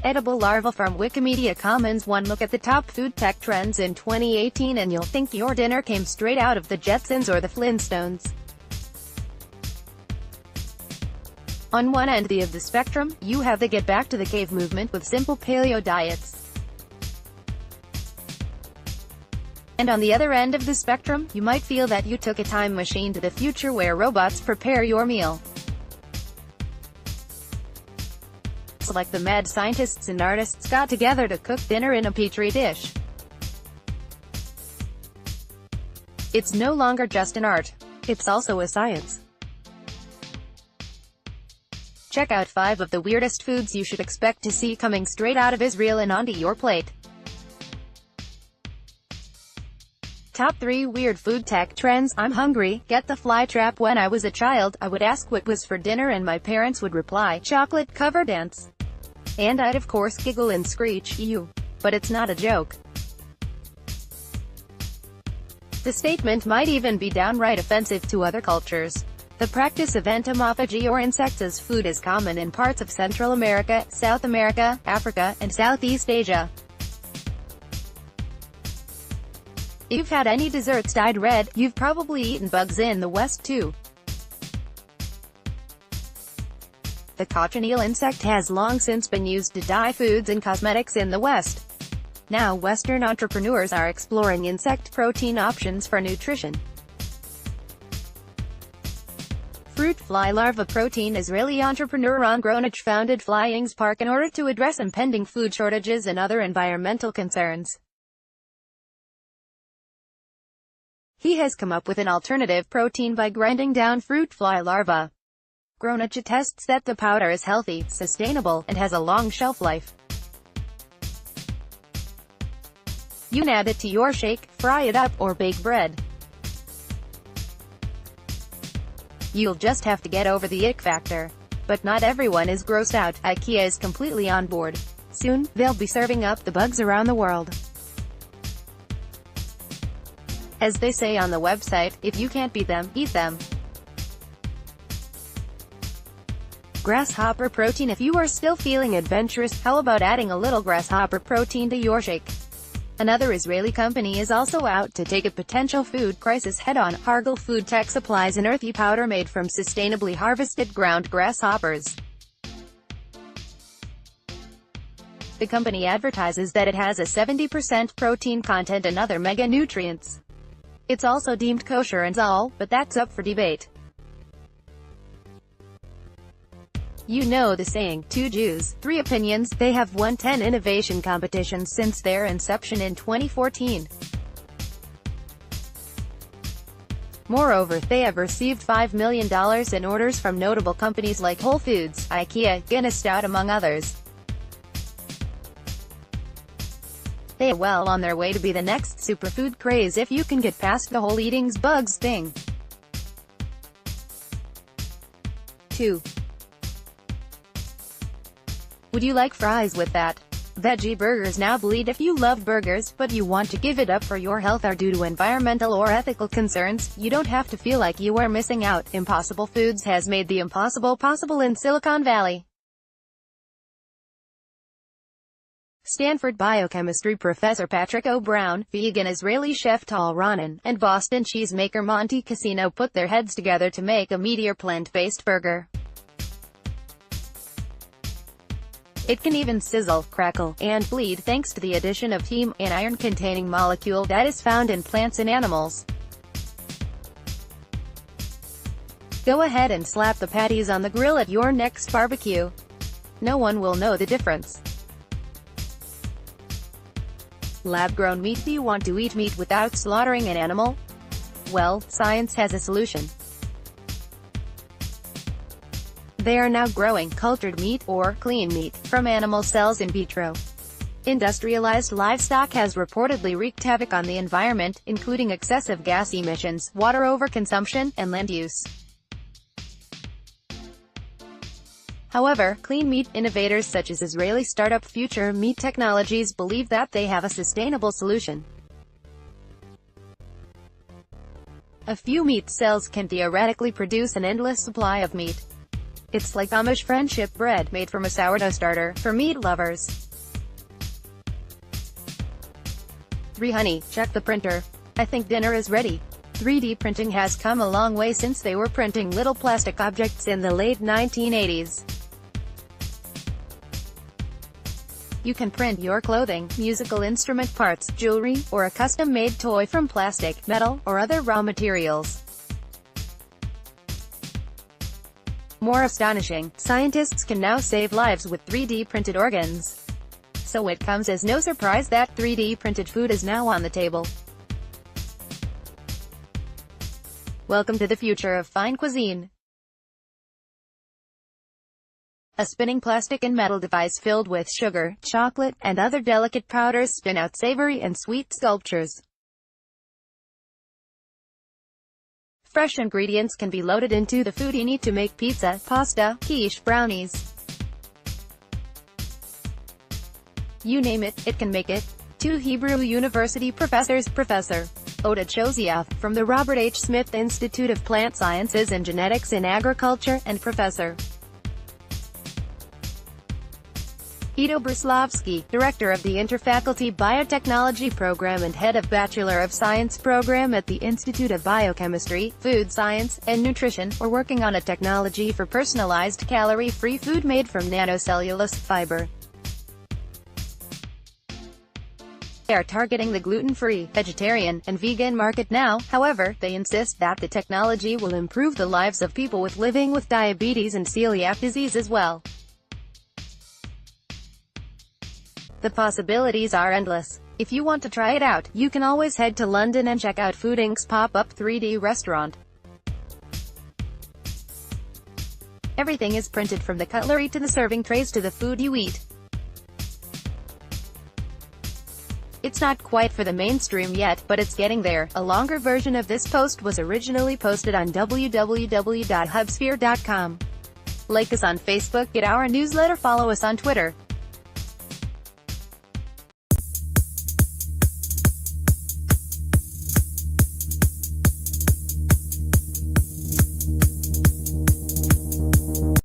Edible larva from Wikimedia Commons One. Look at the top food tech trends in 2018 and you'll think your dinner came straight out of the Jetsons or the Flintstones. On one end of the spectrum, you have the get back to the cave movement with simple paleo diets. And on the other end of the spectrum, you might feel that you took a time machine to the future where robots prepare your meal. Like the mad scientists and artists got together to cook dinner in a petri dish. It's no longer just an art. It's also a science. Check out 5 of the weirdest foods you should expect to see coming straight out of Israel and onto your plate. Top 3 weird food tech trends. I'm hungry. Get the fly trap. When I was a child, I would ask what was for dinner and my parents would reply, chocolate-covered ants. And I'd of course giggle and screech, ew. But it's not a joke. The statement might even be downright offensive to other cultures. The practice of entomophagy or insects as food is common in parts of Central America, South America, Africa, and Southeast Asia. If you've had any desserts dyed red, you've probably eaten bugs in the West too. The cochineal insect has long since been used to dye foods and cosmetics in the West. Now Western entrepreneurs are exploring insect protein options for nutrition. Fruit fly larva protein. Israeli entrepreneur Ron Gronich founded Flying's Park in order to address impending food shortages and other environmental concerns. He has come up with an alternative protein by grinding down fruit fly larvae. Gronich attests that the powder is healthy, sustainable, and has a long shelf life. You can add it to your shake, fry it up, or bake bread. You'll just have to get over the ick factor. But not everyone is grossed out. IKEA is completely on board. Soon, they'll be serving up the bugs around the world. As they say on the website, if you can't beat them, eat them. Grasshopper protein. If you are still feeling adventurous, how about adding a little grasshopper protein to your shake? Another Israeli company is also out to take a potential food crisis head-on. Hargel FoodTech supplies an earthy powder made from sustainably harvested ground grasshoppers. The company advertises that it has a 70% protein content and other mega-nutrients. It's also deemed kosher and all, but that's up for debate. You know the saying, 2 Jews, 3 opinions. They have won 10 innovation competitions since their inception in 2014. Moreover, they have received $5 million in orders from notable companies like Whole Foods, IKEA, Guinness Stout among others. They are well on their way to be the next superfood craze if you can get past the whole eating's bugs thing. 2. Would you like fries with that? Veggie burgers now bleed. If you love burgers, but you want to give it up for your health or due to environmental or ethical concerns, you don't have to feel like you are missing out. Impossible Foods has made the impossible possible in Silicon Valley. Stanford biochemistry professor Patrick O'Brown, vegan Israeli chef Tal Ronan, and Boston cheesemaker Monty Casino put their heads together to make a meteor plant-based burger. It can even sizzle, crackle, and bleed thanks to the addition of heme, an iron-containing molecule that is found in plants and animals. Go ahead and slap the patties on the grill at your next barbecue. No one will know the difference. Lab-grown meat. Do you want to eat meat without slaughtering an animal? Well, science has a solution. They are now growing cultured meat, or clean meat, from animal cells in vitro. Industrialized livestock has reportedly wreaked havoc on the environment, including excessive gas emissions, water overconsumption, and land use. However, clean meat innovators such as Israeli startup Future Meat Technologies believe that they have a sustainable solution. A few meat cells can theoretically produce an endless supply of meat. It's like Amish friendship bread made from a sourdough starter, for meat lovers. 3. Honey, check the printer. I think dinner is ready. 3D printing has come a long way since they were printing little plastic objects in the late 1980s. You can print your clothing, musical instrument parts, jewelry, or a custom-made toy from plastic, metal, or other raw materials. More astonishing, scientists can now save lives with 3D printed organs. So it comes as no surprise that 3D printed food is now on the table. Welcome to the future of fine cuisine. A spinning plastic and metal device filled with sugar, chocolate, and other delicate powders spin out savory and sweet sculptures. Fresh ingredients can be loaded into the food you need to make pizza, pasta, quiche, brownies. You name it, it can make it. 2 Hebrew University professors, Professor Oda Chozieff, from the Robert H. Smith Institute of Plant Sciences and Genetics in Agriculture, and Professor Ido Bruslovsky, Director of the Interfaculty Biotechnology Program and Head of Bachelor of Science Program at the Institute of Biochemistry, Food Science, and Nutrition, are working on a technology for personalized calorie-free food made from nanocellulose fiber. They are targeting the gluten-free, vegetarian, and vegan market now. However, they insist that the technology will improve the lives of people living with diabetes and celiac disease as well. The possibilities are endless. If you want to try it out, you can always head to London and check out Food Inc.'s pop-up 3D restaurant. Everything is printed, from the cutlery to the serving trays to the food you eat. It's not quite for the mainstream yet, but it's getting there. A longer version of this post was originally posted on www.hubsphere.com. Like us on Facebook, get our newsletter, follow us on Twitter.